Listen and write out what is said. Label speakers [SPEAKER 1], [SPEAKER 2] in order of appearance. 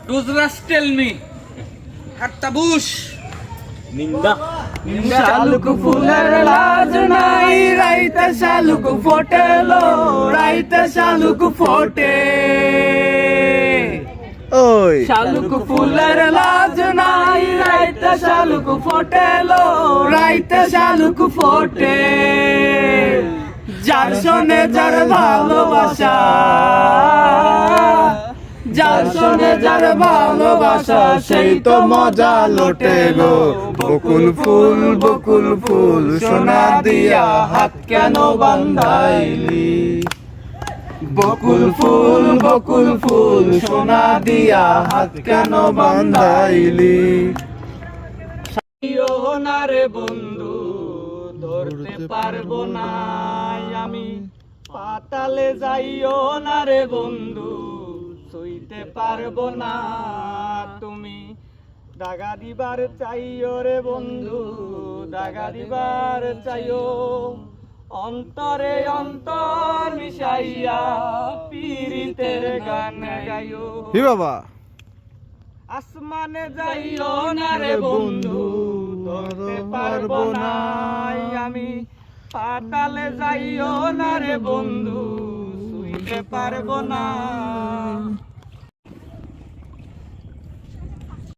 [SPEAKER 1] Dozras tell me. Hartabush.
[SPEAKER 2] নিন্দা
[SPEAKER 3] শালুক ফুলের লাজ নাই রাইতে শালুক ফোটেলো রাইতে শালুক ফোটে
[SPEAKER 2] ওই
[SPEAKER 3] শালুক ফুলের লাজ নাই রাইতে শালুক ফোটেলো রাইতে শালুক ফোটে যার শোনে যার ভালোবাসা যার শোনে যার ভালোবাসা সেই তো মজা লোটে গো বকুল ফুল সোনা দিয়া হাত কেন বান্ধাইলি বকুল ফুল সোনা দিয়া হাত কেন বান্ধাইলি না রে বন্ধু ধরতে পারবো না আমি পাতালে যাইও না রে বন্ধু সইতে পারবো না তুমি দাগা দিবার চাইও রে বন্ধু দাগা দিবার চাইও অন্তরে অন্তর মিশাইয়া পীড়িতের গান গাইও
[SPEAKER 2] হি বাবা
[SPEAKER 3] আসমানে যাইও না রে বন্ধু ধরতে পারবো না আমি পাতালে যাইও না রে বন্ধু শুইতে পারবো না